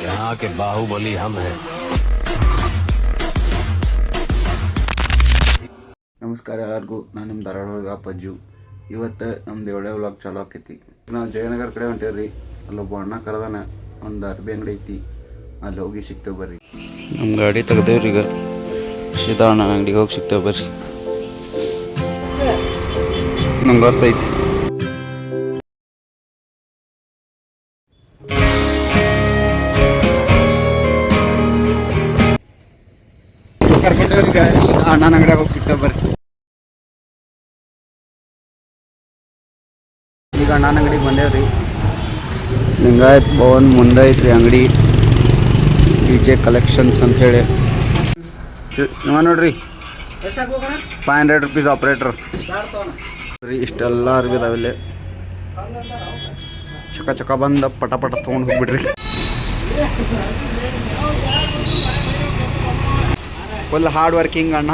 यहाँ के बाहुबली हम हैं। ನಮಸ್ಕಾರ ಎಲ್ಲರಿಗೂ. ನಾನು ನಿಮ್ಮ ಧಾರವಾಡ ಅಪ್ಪಜ್ಜು. ಇವತ್ತು ನಮ್ದು ಒಳ್ಳೆ ವ್ಲಾಗ್ ಚಾಲೂ ಆಕೈತಿ. ನಾವು ಜಯನಗರ ಕಡೆ ಹೊಂಟೇವ್ರಿ. ಅಲ್ಲೊಬ್ಬ ಅಣ್ಣ ಕರೆದಾನ, ಒಂದು ಅರ್ಬಿ ಅಂಗಡಿ ಐತಿ, ಅಲ್ಲಿ ಹೋಗಿ ಸಿಗ್ತೇವೆ ಬರ್ರಿ. ನಮ್ಮ ಗಾಡಿ ತೆಗ್ದೇವ್ರಿ. ಈಗ ಸೀದಾ ಅಣ್ಣ ಅಂಗಡಿಗೆ ಹೋಗಿ ಸಿಗ್ತೇವೆ ಬರ್ರಿ. ನಂಗೆ ಗೊತ್ತೈತಿ. ಕರ್ಕೊಂಡವ್ರಿಗೆ ಅಣ್ಣನ ಅಂಗಡಿಯಾಗ ಹೋಗಿ ಸಿಗ್ತೇವೆ ಬರ್ರಿ. ಈಗ ಅಣ್ಣನ ಅಂಗಡಿಗೆ ಬಂದೇವ್ರಿ. ಲಿಂಗಾಯತ್ ಭವನ್ ಮುಂದೆ ಐತ್ರಿ ಅಂಗಡಿ, DJ ಕಲೆಕ್ಷನ್ಸ್ ಅಂಥೇಳಿ. ಇವ ನೋಡ್ರಿ 500 rupees ಆಪ್ರೇಟರ್ ರೀ. ಇಷ್ಟೆಲ್ಲ ಅರ್ಬಿ ಇದಾವಿಲ್ಲಿ. ಚಕ ಚಕ ಬಂದ ಪಟ ಪಟ ತೊಗೊಂಡು ಹೋಗ್ಬಿಡ್ರಿ. ಫುಲ್ ಹಾರ್ಡ್ ವರ್ಕಿಂಗ್ ಅಣ್ಣ.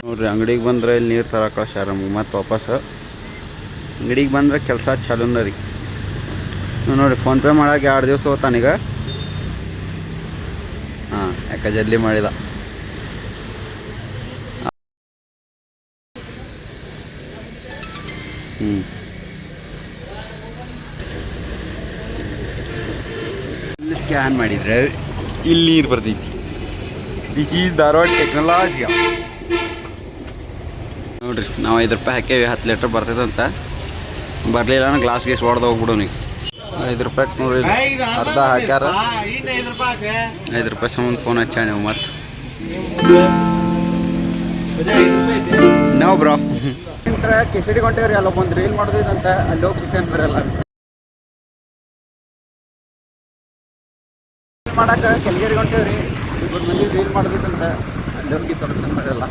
ನೋಡ್ರಿ ಅಂಗಡಿಗೆ ಬಂದ್ರೆ ಇಲ್ಲಿ ನೀರು ತರ ಕಳ್ಸ್ಯಾರ ನಮ್ಗೆ. ಮತ್ತೆ ವಾಪಸ್ ಅಂಗಡಿಗೆ ಬಂದ್ರೆ ಕೆಲಸ ಚಾಲೂನ ರೀ. ನೋಡಿರಿ ಫೋನ್ಪೇ ಮಾಡಕ್ಕೆ 2 ದಿವಸ ಹೋಗ್ತಾನೀಗ. ಹಾಂ, ಯಾಕೆ ಜಲ್ದಿ ಮಾಡಿದ. ಇಲ್ಲಿ ಸ್ಕ್ಯಾನ್ ಮಾಡಿದ್ರೆ ಇಲ್ಲಿ ನೀರು ಬರ್ತೈತಿ. This is Dharwad technology. ನೋಡ್ರಿ ನಾವು 5 ರೂಪಾಯಿ ಹಾಕೇವಿ, 10 ಲೀಟ್ರ್ ಬರ್ತೈತಂತ. ಬರಲಿಲ್ಲ ಅಂದ್ರೆ ಗ್ಲಾಸ್ ಗೀಸ್ ಹೊಡೆದು ಹೋಗ್ಬಿಡು ನೀವು. 5 ರೂಪಾಯಿಗೆ ನೋಡ್ರಿ ಅರ್ಧ ಹಾಕ್ಯಾರ. 5 ರೂಪಾಯಿ ಸಂಬಂಧ ಫೋನ್ ಹಚ್ಚ ನೀವು ಮತ್ತೆ. No bro. ಕೆಸಿಡಿ ಹೊಂಟೇವ್ರಿ. ಅಲ್ಲೊಬ್ಬಂದು ರೀಲ್ ಮಾಡೋದಂತ ಅಲ್ಲಿ ಹೋಗಿ ಸಿಗ್ತೇನೆ ಬರಲ್ಲ ಮಾಡಕ್ಕೆ. ಕೆಲ್ಗೇರಿಗೆ ಹೊಂಟೇವ್ರಿ. 2 ಮಂದಿ ರೀಲ್ ಮಾಡೋದಂತ ಅಲ್ಲಿ ಹೋಗಿ ತೋರಿಸ್ತಾನೆ ಬರಲ್ಲ.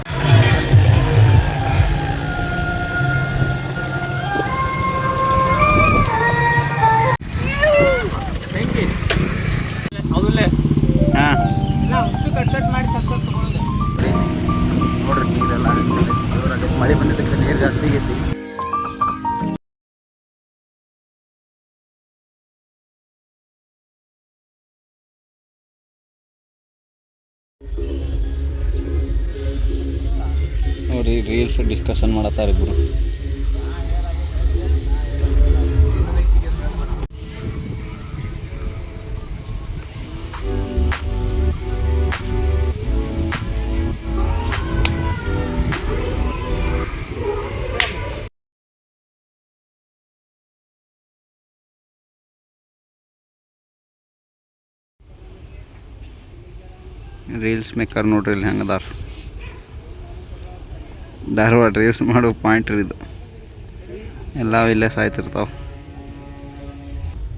ನೋಡ್ರಿ ನೀರೆಲ್ಲ ಮಳೆ ಬಂದಿದ್ದಕ್ಕೆ ನೀರು ಜಾಸ್ತಿ ಆಗೈತಿ. ನೋಡ್ರಿ ರೀಲ್ಸ್ ಡಿಸ್ಕಷನ್ ಮಾಡತ್ತಾರೆ ಇಬ್ಬರು. ರೀಲ್ಸ್ ಮೇಕರ್ ನೋಡ್ರಿ ಇಲ್ಲಿ ಹೆಂಗದಾರ. ಧಾರವಾಡ ರೀಲ್ಸ್ ಮಾಡೋ ಪಾಯಿಂಟ್ ಇದು. ಎಲ್ಲ ಇಲ್ಲೇ ಸಾಯ್ತಿರ್ತಾವ.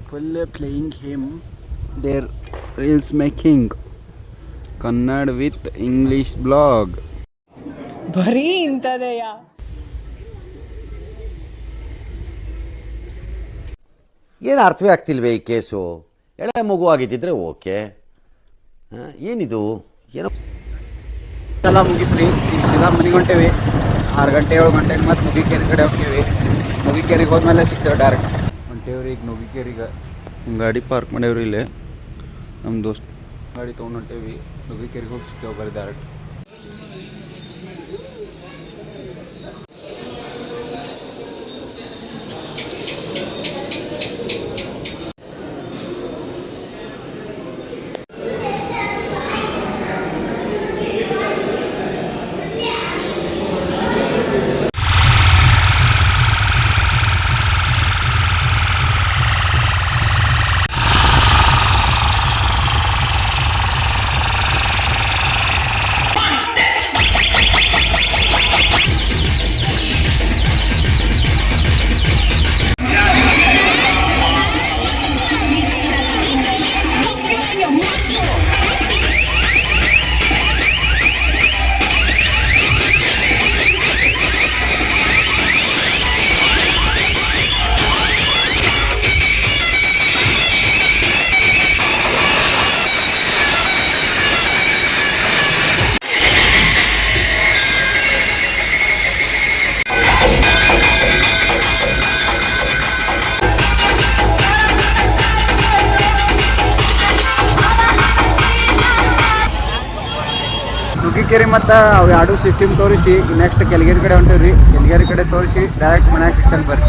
Full playing them their reels making Kannada with English blog. ಬರೀ ಇಂಥದೆಯ. ಏನು ಅರ್ಥವೇ ಆಗ್ತಿಲ್ವೇ ಈ ಕೇಸು? ಎಳೆ ಮಗು ಆಗಿದ್ದಿದ್ರೆ ಓಕೆ. ಏನಿದು ಏನೋ ಎಲ್ಲ ಮುಗಿತ್ರಿ. ಈಗ ಸೀದಾ ಮನೆಗೆ ಹೊಂಟೇವಿ. 6 ಗಂಟೆ 7 ಗಂಟೆಗೆ ಮತ್ತೆ ನುಗ್ಗಿಕೇರಿ ಕಡೆ ಹೋಗ್ತೀವಿ. ನುಗ್ಗಿಕೇರಿಗೆ ಹೋದ್ಮೇಲೆ ಸಿಗ್ತೇವೆ ಡೈರೆಕ್ಟ್. ಹೊಂಟೇವ್ರಿ ಈಗ ನುಗ್ಗಿಕೇರಿಗೆ. ಗಾಡಿ ಪಾರ್ಕ್ ಮಾಡೇವ್ರಿ ಇಲ್ಲೇ. ನಮ್ಮ ದೋಸ್ತ ಗಾಡಿ ತೊಗೊಂಡು ಹೊಂಟೇವಿ. ನುಗ್ಗಿಕೇರಿಗೆ ಹೋಗಿ ಸಿಗ್ತೇವೆ ಬರೀ ಡೈರೆಕ್ಟ್. ನುಗ್ಗಿಕೇರಿ ಮತ್ತು ಅವು ಎರಡು ಸಿಸ್ಟಮ್ ತೋರಿಸಿ ನೆಕ್ಸ್ಟ್ ಕೆಳಗೇರಿ ಕಡೆ ಹೊಂಟೀವಿ ರೀ. ಕೆಳಗೇರಿ ಕಡೆ ತೋರಿಸಿ ಡೈರೆಕ್ಟ್ ಮನ್ಯಾಗ ಸಿಗ್ತಾನೆ ಬರ್ರಿ.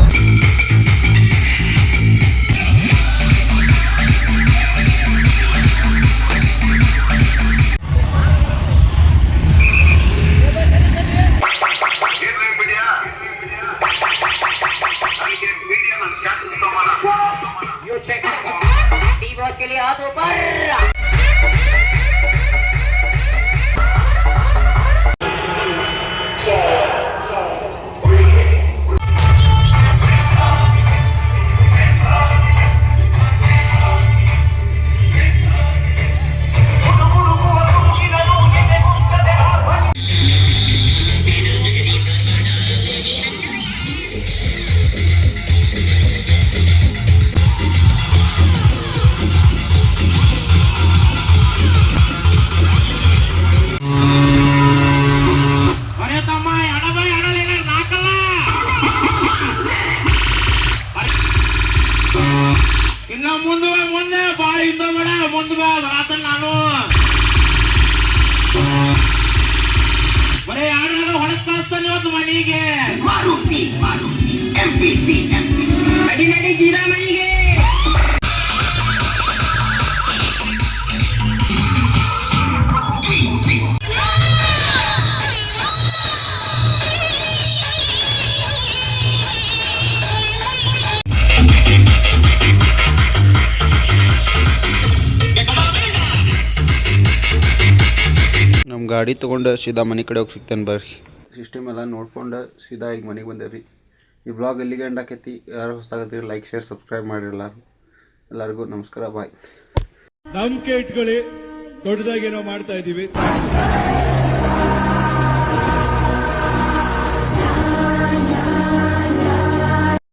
के लिए हाथ ऊपर। ಮುಂದೆ ಬಾಳ ಇಂದ ಬೇಡ ಮುಂದೆ ಬಾ ಬರಾತನ್ ನಾನು ಬರೀ ಯಾರು ಹೊಡೆಸ್ ಕಳಿಸ್ತಾನೆ ಇವತ್ತು ಮನೆಗೆ. ಮಾರುತಿ MPC ನಡಿ ನಡಿ ಸೀದಾ ಮನೆಗೆ. ನಮ್ಮ ಗಾಡಿ ತೊಗೊಂಡು ಸೀದಾ ಮನೆ ಕಡೆ ಹೋಗಿ ಸಿಗ್ತಾನೆ ಬರ್ರಿ. ಸಿಸ್ಟಮ್ ಎಲ್ಲ ನೋಡ್ಕೊಂಡು ಸೀದಾ ಈಗ ಮನೆಗೆ ಬಂದೇವ್ರಿ. ಈ ಬ್ಲಾಗ್ ಎಲ್ಲಿಗೆ ಎಂಡ್ ಆಕೈತಿ. ಯಾರು ಹೊಸದಾಗತ್ತೀರಿ ಲೈಕ್ ಶೇರ್ ಸಬ್ಸ್ಕ್ರೈಬ್ ಮಾಡಿರಲ್ಲ. ಎಲ್ಲರಿಗೂ ನಮಸ್ಕಾರ, ಬಾಯ್. ನಂಬಿಕೆ ಇಟ್ಕೊಳ್ಳಿ, ದೊಡ್ಡದಾಗೇನೋ ಮಾಡ್ತಾ ಇದ್ದೀವಿ.